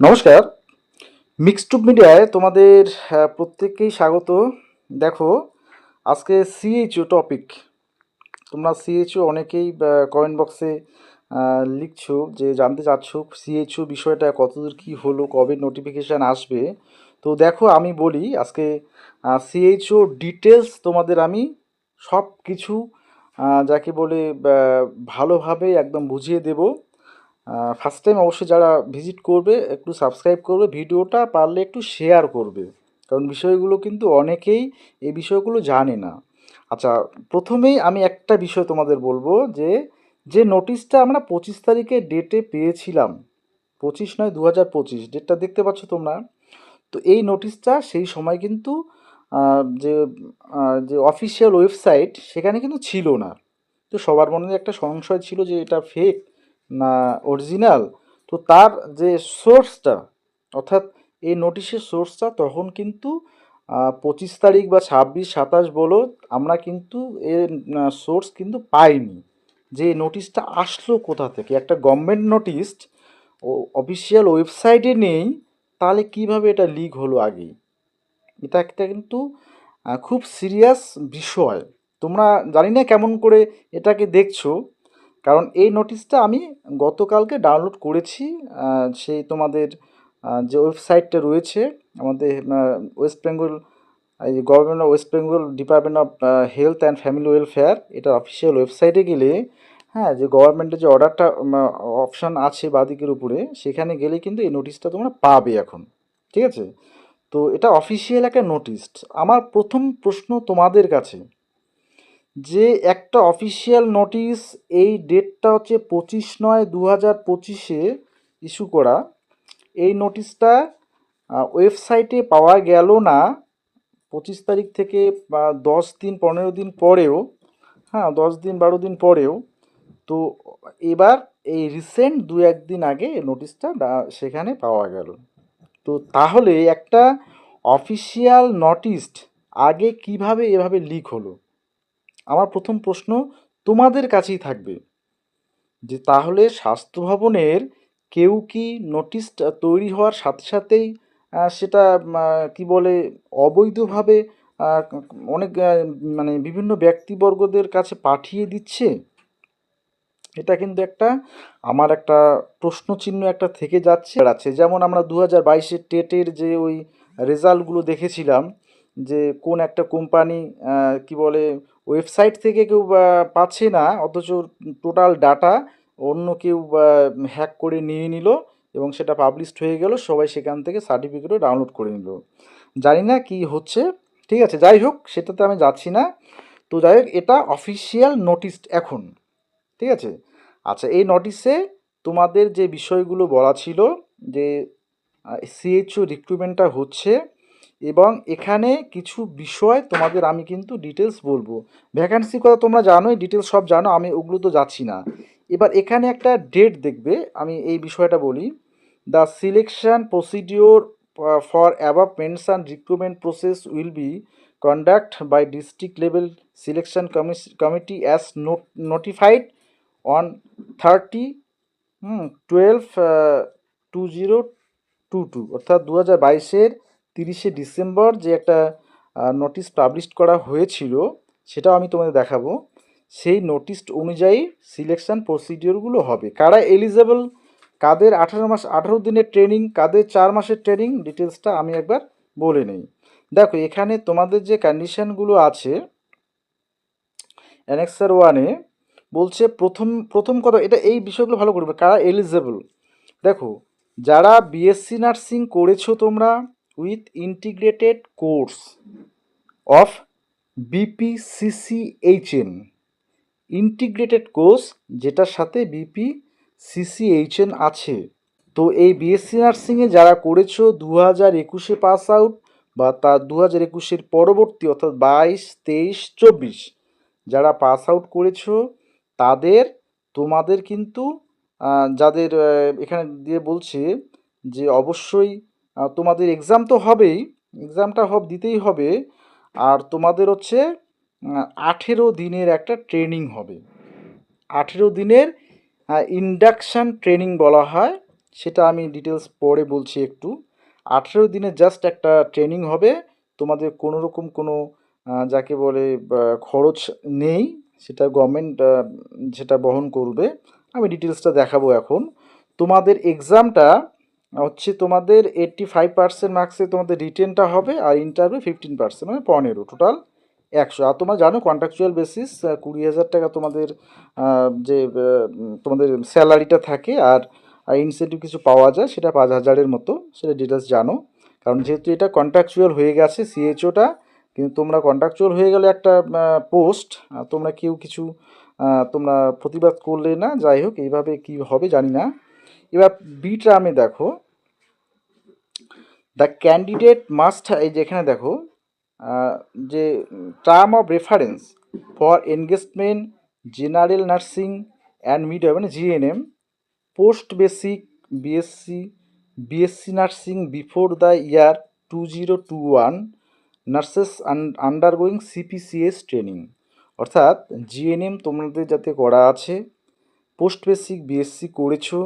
নমস্কার। মিক্সড মিডিয়ায় তোমাদের প্রত্যেককেই স্বাগত। দেখো, আজকে সিএইচও টপিক। তোমরা সিএইচও অনেকেই কমেন্ট বক্সে লিখছো যে জানতে চাচ্ছ সিএইচও বিষয়টা কতদূর কী হলো, কবে নোটিফিকেশান আসবে। তো দেখো, আমি বলি আজকে সিএইচও ডিটেলস তোমাদের আমি সব কিছু যাকে বলে ভালোভাবে একদম বুঝিয়ে দেবো। ফার্স্ট টাইম অবশ্যই যারা ভিজিট করবে একটু সাবস্ক্রাইব করবে, ভিডিওটা পারলে একটু শেয়ার করবে, কারণ বিষয়গুলো কিন্তু অনেকেই এই বিষয়গুলো জানে না। আচ্ছা, প্রথমেই আমি একটা বিষয় তোমাদের বলবো যে যে নোটিশটা আমরা 25 তারিখে ডেটে পেয়েছিলাম, 25 নয় 2025 ডেটটা দেখতে পাচ্ছ তোমরা। তো এই নোটিশটা সেই সময় কিন্তু যে যে অফিসিয়াল ওয়েবসাইট সেখানে কিন্তু ছিল না। তো সবার মনে একটা সংশয় ছিল যে এটা ফেক না অরিজিনাল। তো তার যে সোর্সটা, অর্থাৎ এই নোটিশের সোর্সটা তখন কিন্তু 25 তারিখ বা 26, 27 বলো, আমরা কিন্তু এর সোর্স কিন্তু পাইনি। যে নোটিশটা আসলো কোথা থেকে, একটা গভর্নমেন্ট নোটিশ ও অফিসিয়াল ওয়েবসাইটে নেই, তাহলে কিভাবে এটা লিক হলো আগেই? এটা একটা কিন্তু খুব সিরিয়াস বিষয়। তোমরা জানি না কেমন করে এটাকে দেখছো, কারণ এই নোটিশটা আমি গতকালকে ডাউনলোড করেছি। সেই তোমাদের যে ওয়েবসাইটটা রয়েছে আমাদের ওয়েস্ট বেঙ্গল, এই government of West Bengal department of health and family welfare, এটার অফিসিয়াল ওয়েবসাইটে গেলে, হ্যাঁ, যে গভর্নমেন্টের যে অর্ডারটা অপশান আছে বাদিকের উপরে, সেখানে গেলে কিন্তু এই নোটিশটা তোমরা পাবে এখন। ঠিক আছে? তো এটা অফিসিয়াল একটা নোটিশ। আমার প্রথম প্রশ্ন তোমাদের কাছে, যে একটা অফিসিয়াল নোটিশ, এই ডেটটা হচ্ছে 25/9/2025-এ ইস্যু করা, এই নোটিশটা ওয়েবসাইটে পাওয়া গেল না 25 তারিখ থেকে, বা 10 দিন 15 দিন পরেও, হ্যাঁ 10 দিন 12 দিন পরেও। তো এবার এই রিসেন্ট 1-2 দিন আগে এই নোটিশটা সেখানে পাওয়া গেল। তো তাহলে একটা অফিসিয়াল নোটিশ আগে কিভাবে এভাবে লিক হলো? আমার প্রথম প্রশ্ন তোমাদের কাছেই থাকবে, যে তাহলে স্বাস্থ্য ভবনের কেউ কি নোটিশটা তৈরি হওয়ার সাথে সাথেই সেটা কি বলে অবৈধভাবে অনেক মানে বিভিন্ন ব্যক্তিবর্গদের কাছে পাঠিয়ে দিচ্ছে? এটা কিন্তু একটা, আমার একটা প্রশ্নচিহ্ন একটা থেকে যাচ্ছে আছে। যেমন আমরা 2022-এর টেটের যে ওই রেজাল্টগুলো দেখেছিলাম, যে কোন একটা কোম্পানি কি বলে ওয়েবসাইট থেকে কেউ পাচ্ছে না, অথচ টোটাল ডাটা অন্য কেউ হ্যাক করে নিয়ে নিল, এবং সেটা পাবলিশড হয়ে গেল, সবাই সেখান থেকে সার্টিফিকেটও ডাউনলোড করে নিল। জানি না কি হচ্ছে, ঠিক আছে, যাই হোক সেটাতে আমি যাচ্ছি না। তো যাই হোক, এটা অফিসিয়াল নোটিশ এখন, ঠিক আছে। আচ্ছা, এই নোটিশে তোমাদের যে বিষয়গুলো বলা ছিল, যে সিএইচও রিক্রুটমেন্টটা হচ্ছে, এবং এখানে কিছু বিষয় তোমাদের আমি কিন্তু ডিটেলস বলবো। ভ্যাকান্সির কথা তোমরা জানোই, ডিটেলস সব জানো, আমি ওগুলো তো যাচ্ছি না। এবার এখানে একটা ডেট দেখবে, আমি এই বিষয়টা বলি। The selection procedure for above mention recruitment process will be conduct by district level selection committee as notified on 30/12/2022, অর্থাৎ 2022-এর 30শে ডিসেম্বর যে একটা নোটিশ পাবলিশ করা হয়েছিল, সেটাও আমি তোমাদের দেখাবো। সেই নোটিশ অনুযায়ী সিলেকশন প্রসিডিওরগুলো হবে। কারা এলিজেবল, কাদের 18 দিনের ট্রেনিং, কাদের 4 মাসের ট্রেনিং, ডিটেলসটা আমি একবার বলে নিই। দেখো, এখানে তোমাদের যে কন্ডিশনগুলো আছে অ্যানেক্সার 1-এ বলছে, প্রথম প্রথম কথা, এটা এই বিষয়গুলো ভালো করবে, কারা এলিজেবল। দেখো, যারা বিএসসি নার্সিং করেছো তোমরা with integrated course of BPCCHN, integrated course যেটার সাথে বিপিসিসিএইচএন আছে। তো এই বিএসসি নার্সিংয়ে যারা করেছো 2021-এ পাস আউট, বা তার 2021-এর পরবর্তী, অর্থাৎ 22, 23, 24 যারা পাস আউট করেছো, তাদের, তোমাদের কিন্তু যাদের এখানে দিয়ে বলছে যে অবশ্যই তোমাদের এক্সাম তো হবেই, এক্সামটা দিতেই হবে। আর তোমাদের হচ্ছে 18 দিনের একটা ট্রেনিং হবে, 18 দিনের ইন্ডাকশান ট্রেনিং বলা হয়। সেটা আমি ডিটেলস পরে বলছি একটু। 18 দিনে জাস্ট একটা ট্রেনিং হবে, তোমাদের কোনো রকম কোনো যাকে বলে খরচ নেই, সেটা গভর্নমেন্ট সেটা বহন করবে। আমি ডিটেলসটা দেখাবো এখন। তোমাদের এক্সামটা হচ্ছে তোমাদের 85% মার্কসে তোমাদের রিটেনটা হবে, আর ইন্টারভিউ 15%, মানে 15, টোটাল 100। আর তোমরা জানো কন্ট্রাকচুয়াল বেসিস 20,000 টাকা তোমাদের যে তোমাদের স্যালারিটা থাকে, আর ইনসেন্টিভ কিছু পাওয়া যায়, সেটা 5,000-এর মতো, সেটা ডিটেলস জানো। কারণ যেহেতু এটা কন্ট্রাকচুয়াল হয়ে গেছে সিএইচওটা, কিন্তু তোমরা কন্ট্রাকচুয়াল হয়ে গেলে একটা পোস্ট, তোমরা কেউ কিছু তোমরা প্রতিবাদ করলে না, যাই হোক এইভাবে কি হবে জানি না। এবার বি টার্মে দেখো, দ্য ক্যান্ডিডেট মাস্ট, এই যে এখানে দেখো যে term of reference for engagement general nursing and midwife, মানে GNM, post basic BSc, BSc nursing before the year 2021, nurses undergoing CPCS training. অর্থাৎ জিএনএম তোমাদের যাতে করা আছে, পোস্ট বেসিক বিএসসি করেছো,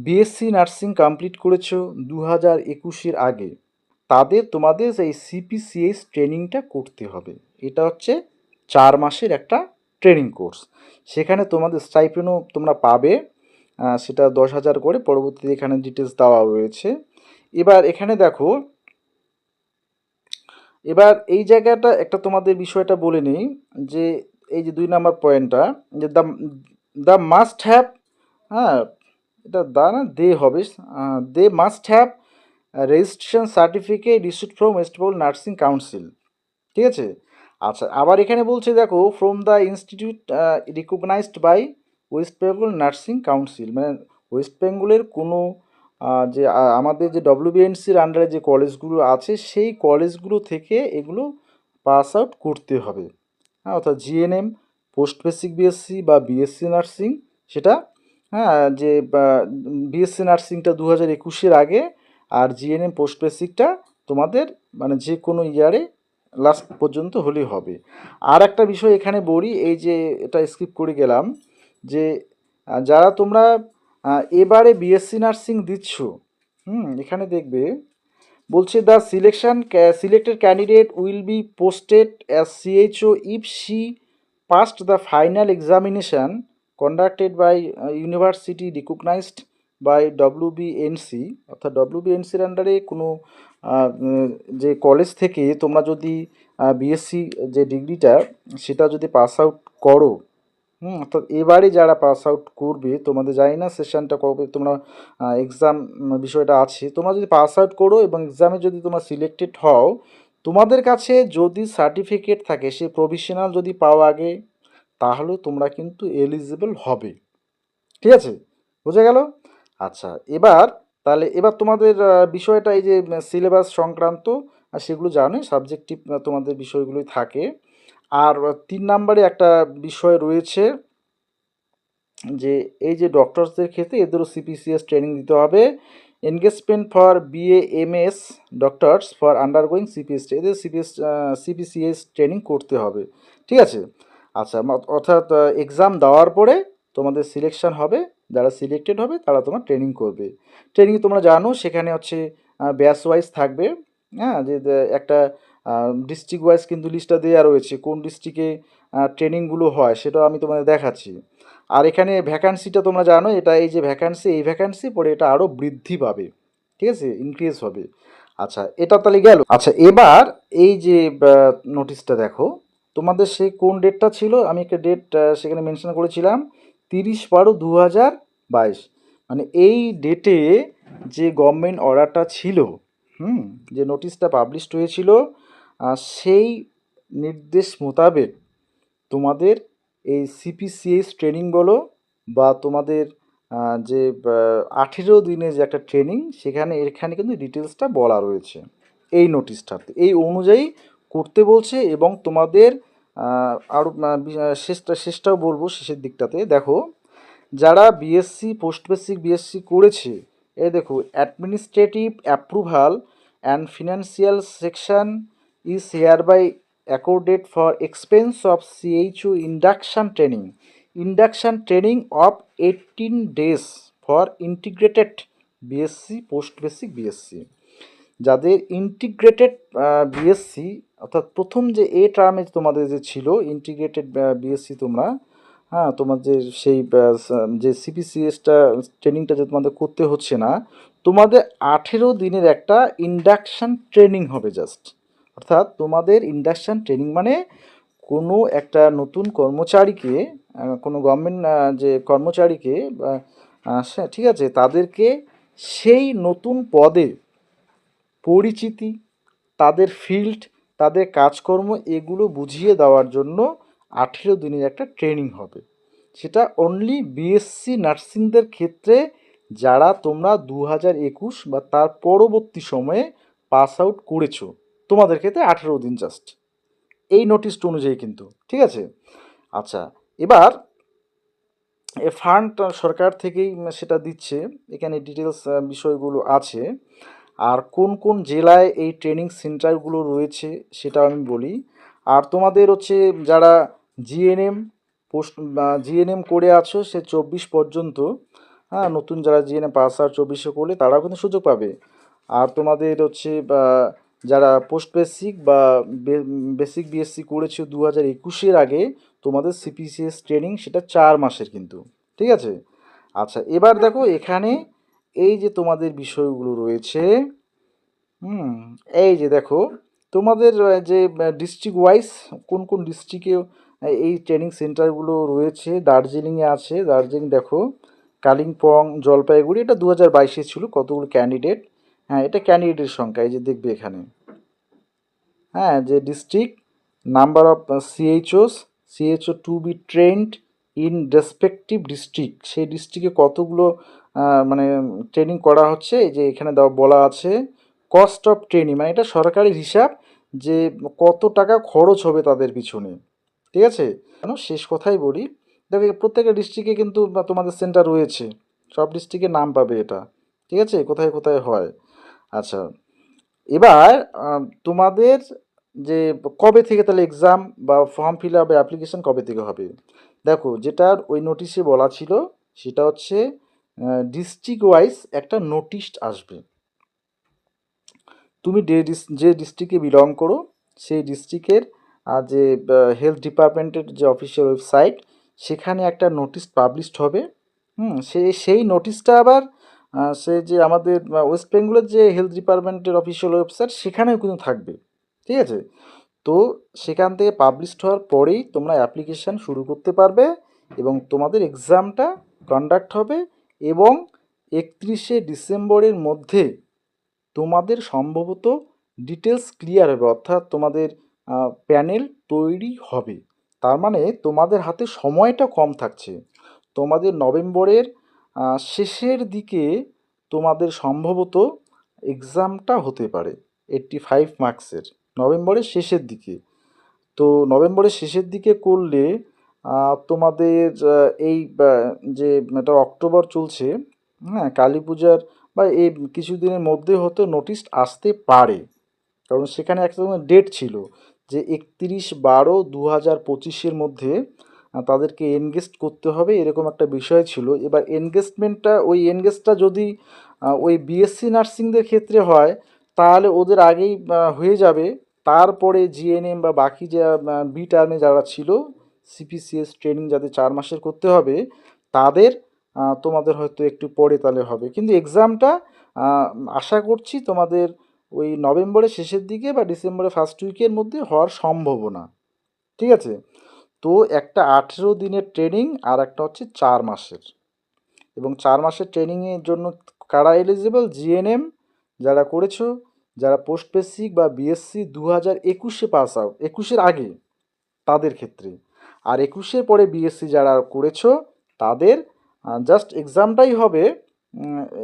বিএসসি নার্সিং কমপ্লিট করেছো 2021-এর আগে, তাদের তোমাদের এই সিপিসিএস ট্রেনিংটা করতে হবে। এটা হচ্ছে 4 মাসের একটা ট্রেনিং কোর্স। সেখানে তোমাদের স্টাইপেনও তোমরা পাবে, সেটা 10,000 করে, পরবর্তীতে এখানে ডিটেলস দেওয়া রয়েছে। এবার এখানে দেখো, এবার এই জায়গাটা একটা তোমাদের বিষয়টা বলে নেই, যে এই যে 2 নম্বর পয়েন্টটা, যে দ্য মাস্ট হ্যাভ, হ্যাঁ এটা দা না দে হবে, they must have registration certificate issued from West Bengal nursing council. ঠিক আছে। আচ্ছা, আবার এখানে বলছে দেখো, from the institute recognised by West Bengal nursing council, মানে ওয়েস্ট বেঙ্গলের কোনো যে আমাদের যে ডব্লিউবিএনসির আন্ডারে যে কলেজগুলো আছে, সেই কলেজগুলো থেকে এগুলো পাস আউট করতে হবে। হ্যাঁ, অর্থাৎ জিএনএম, পোস্ট বেসিক বিএসসি বা বিএসসি নার্সিং, সেটা হ্যাঁ যে বিএসসি নার্সিংটা 2021-এর আগে, আর জিএনএম পোস্ট বেসিকটা তোমাদের মানে যে কোনো ইয়ারে লাস্ট পর্যন্ত হলেই হবে। আর একটা বিষয় এখানে বলি, এই যে এটা স্কিপ করে গেলাম, যে যারা তোমরা এবারে বিএসসি নার্সিং দিচ্ছ, এখানে দেখবে বলছে the selected candidate will be posted as CHO if she passed the final examination conducted by university recognised by WBNC. অর্থাৎ ডব্লিউবিএনসির আন্ডারে কোনো যে কলেজ থেকে তোমরা যদি বিএসসি যে ডিগ্রিটা, সেটা যদি পাস আউট করো, অর্থাৎ এবারে যারা পাস আউট করবে, তোমাদের জানি না সেশনটা কবে তোমরা এক্সাম বিষয়টা আছে, তোমরা যদি পাস আউট করো এবং এক্সামে যদি তোমরা সিলেক্টেড হও, তোমাদের কাছে যদি সার্টিফিকেট থাকে, সে প্রভিশনাল যদি পাও আগে, তাহলেও তোমরা কিন্তু এলিজিবল হবে। ঠিক আছে, বোঝা গেল? আচ্ছা, এবার তাহলে এবার তোমাদের বিষয়টা এই যে সিলেবাস সংক্রান্ত, সেগুলো জানো, সাবজেক্টিভ তোমাদের বিষয়গুলোই থাকে। আর 3 নম্বরে একটা বিষয় রয়েছে, যে এই যে ডক্টরসদের ক্ষেত্রে এদেরও সিপিসিএস ট্রেনিং দিতে হবে। Engagement for BAMS doctors for undergoing CPS, এদের সিপিসিএস ট্রেনিং করতে হবে। ঠিক আছে। আচ্ছা, অর্থাৎ এক্সাম দেওয়ার পরে তোমাদের সিলেকশন হবে, যারা সিলেক্টেড হবে তারা তোমার ট্রেনিং করবে। ট্রেনিং তোমরা জানো সেখানে হচ্ছে ব্যাচ ওয়াইজ থাকবে। হ্যাঁ, যে একটা ডিস্ট্রিক্ট ওয়াইজ কিন্তু লিস্টটা দেওয়া রয়েছে, কোন ডিস্ট্রিক্টে ট্রেনিংগুলো হয় সেটাও আমি তোমাদের দেখাচ্ছি। আর এখানে ভ্যাকান্সিটা তোমরা জানো, এটা এই যে ভ্যাকান্সি, এই ভ্যাকান্সি পরে এটা আরও বৃদ্ধি পাবে, ঠিক আছে, ইনক্রিজ হবে। আচ্ছা, এটা তাহলে গেল। আচ্ছা, এবার এই যে নোটিশটা দেখো, তোমাদের সেই কোন ডেটটা ছিল, আমি একটা ডেট সেখানে মেনশন করেছিলাম, 30/12/2022, মানে এই ডেটে যে গভর্নমেন্ট অর্ডারটা ছিল, যে নোটিশটা পাবলিশড হয়েছিল, সেই নির্দেশ মোতাবেক তোমাদের এই সিপিসিএস ট্রেনিং বলো, বা তোমাদের যে 18 দিনের যে একটা ট্রেনিং, এখানে কিন্তু ডিটেলসটা বলা রয়েছে এই নোটিশটাতে, এই অনুযায়ী করতে বলছে। এবং তোমাদের আরও শেষটাও বলবো, শেষের দিকটাতে দেখো, যারা বিএসসি পোস্ট বেসিক বিএসসি করেছে, এই দেখো, administrative approval and financial section is hereby accorded for expense of CHO induction training of 18 days for integrated BSc, post basic BSc. যাদের ইন্টিগ্রেটেড বিএসসি, অর্থাৎ প্রথম যে এ টার্মে তোমাদের যে ছিল ইন্টিগ্রেটেড বিএসসি, তোমরা হ্যাঁ তোমাদের সেই যে সিপিসিএসটা ট্রেনিংটা যে তোমাদের করতে হচ্ছে না, তোমাদের 18 দিনের একটা ইন্ডাকশান ট্রেনিং হবে জাস্ট। অর্থাৎ তোমাদের ইন্ডাকশান ট্রেনিং মানে কোনো একটা নতুন কর্মচারীকে, কোনো গভর্নমেন্ট যে কর্মচারীকে ঠিক আছে, তাদেরকে সেই নতুন পদে পরিচিতি, তাদের ফিল্ড, তাদের কাজকর্ম এগুলো বুঝিয়ে দেওয়ার জন্য 18 দিনের একটা ট্রেনিং হবে। সেটা অনলি বিএসসি নার্সিংদের ক্ষেত্রে, যারা তোমরা 2021 বা তার পরবর্তী সময়ে পাস আউট করেছো, তোমাদের ক্ষেত্রে 18 দিন জাস্ট, এই নোটিশটা অনুযায়ী কিন্তু, ঠিক আছে। আচ্ছা, এবার এ ফান্ড সরকার থেকেই সেটা দিচ্ছে, এখানে ডিটেলস বিষয়গুলো আছে। আর কোন কোন জেলায় এই ট্রেনিং সেন্টারগুলো রয়েছে সেটাও আমি বলি। আর তোমাদের হচ্ছে যারা জিএনএম পোস্ট জিএনএম করে আছো সে 24 পর্যন্ত, হ্যাঁ নতুন যারা জিএনএম পাস আর 24-এ করলে তারাও কিন্তু সুযোগ পাবে। আর তোমাদের হচ্ছে যারা পোস্ট বেসিক বা বেসিক বিএসসি করেছো 2021-এর আগে, তোমাদের সিপিসিএস ট্রেনিং সেটা 4 মাসের কিন্তু, ঠিক আছে। আচ্ছা, এবার দেখো এখানে এই যে তোমাদের বিষয়গুলো রয়েছে, হুম, এই যে দেখো তোমাদের যে ডিস্ট্রিক্ট ওয়াইজ কোন কোন ডিস্ট্রিক্টে এই ট্রেনিং সেন্টারগুলো রয়েছে। দার্জিলিংয়ে আছে, দার্জিলিং দেখো, কালিম্পং, জলপাইগুড়ি, এটা 2022-এ ছিল কতগুলো ক্যান্ডিডেট। হ্যাঁ, এটা ক্যান্ডিডেটের সংখ্যা, এই যে দেখবে এখানে, হ্যাঁ যে district, number of CHO to be trained in respective district, সেই ডিস্ট্রিক্টে কতগুলো মানে ট্রেনিং করা হচ্ছে, এই যে এখানে বলা আছে কস্ট অফ ট্রেনিং, মানে এটা সরকারি হিসাব যে কত টাকা খরচ হবে তাদের পিছনে, ঠিক আছে। কেন শেষ কথাই বলি, দেখো প্রত্যেকটা ডিস্ট্রিক্টে কিন্তু তোমাদের সেন্টার রয়েছে, সব ডিস্ট্রিক্টের নাম পাবে এটা, ঠিক আছে, কোথায় কোথায় হয়। আচ্ছা, এবার তোমাদের যে কবে থেকে তাহলে এক্সাম বা ফর্ম ফিল আপ অ্যাপ্লিকেশন কবে থেকে হবে, দেখো যেটার ওই নোটিশে বলা ছিল সেটা হচ্ছে ডিস্ট্রিক্ট ওয়াইজ একটা নোটিশ আসবে। তুমি যে ডিস্ট্রিক্টে বিলং করো সেই ডিস্ট্রিক্টের যে হেলথ ডিপার্টমেন্টের যে অফিসিয়াল ওয়েবসাইট, সেখানে একটা নোটিশ পাবলিশড হবে। সেই নোটিশটা আবার সে যে আমাদের ওয়েস্ট বেঙ্গলের যে হেলথ ডিপার্টমেন্টের অফিসিয়াল ওয়েবসাইট সেখানেও কিন্তু থাকবে, ঠিক আছে। তো সেখান থেকে পাবলিশড হওয়ার পরেই তোমরা অ্যাপ্লিকেশান শুরু করতে পারবে এবং তোমাদের এক্সামটা কন্ডাক্ট হবে এবং 31শে ডিসেম্বরের মধ্যে তোমাদের সম্ভবত ডিটেলস ক্লিয়ার হবে, অর্থাৎ তোমাদের প্যানেল তৈরি হবে। তার মানে তোমাদের হাতে সময়টা কম থাকছে, তোমাদের নভেম্বরের শেষের দিকে তোমাদের সম্ভবত এক্সামটা হতে পারে 85 মার্কসের, নভেম্বরের শেষের দিকে। তো নভেম্বরের শেষের দিকে করলে তোমাদের এই যে এটা অক্টোবর চলছে, হ্যাঁ কালী পূজার বা এই কিছুদিনের মধ্যে হয়তো নোটিশ আসতে পারে, কারণ সেখানে একটা ডেট ছিল যে 31/12/2025-এর মধ্যে তাদেরকে এনগেজ করতে হবে, এরকম একটা বিষয় ছিল। এবার এনগেজটা যদি ওই বিএসসি নার্সিংদের ক্ষেত্রে হয় তাহলে ওদের আগেই হয়ে যাবে, তারপরে জিএনএম বা বাকি যে বি টার্মে যারা ছিল সিপিসিএস ট্রেনিং যাদের 4 মাসের করতে হবে তাদের তোমাদের হয়তো একটু পরে তাহলে হবে, কিন্তু এক্সামটা আশা করছি তোমাদের ওই নভেম্বরের শেষের দিকে বা ডিসেম্বরের ফার্স্ট উইকের মধ্যে হওয়ার সম্ভাবনা, ঠিক আছে। তো একটা 18 দিনের ট্রেনিং আর একটা হচ্ছে 4 মাসের, এবং 4 মাসের ট্রেনিংয়ের জন্য কারা এলিজিবল, জিএনএম যারা করেছো, যারা পোস্ট বেসিক বা বিএসসি 2021-এ পাস আউট, 21-এর আগে তাদের ক্ষেত্রে, আর 21-এর পরে বিএসসি যারা করেছো তাদের জাস্ট এক্সামটাই হবে,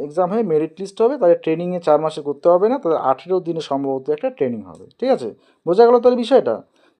এক্সাম হয়ে মেরিট লিস্ট হবে, তাদের ট্রেনিংয়ে 4 মাসে করতে হবে না, তাদের 18 দিনে সম্ভবত একটা ট্রেনিং হবে, ঠিক আছে। বোঝা গেল তাহলে বিষয়টা।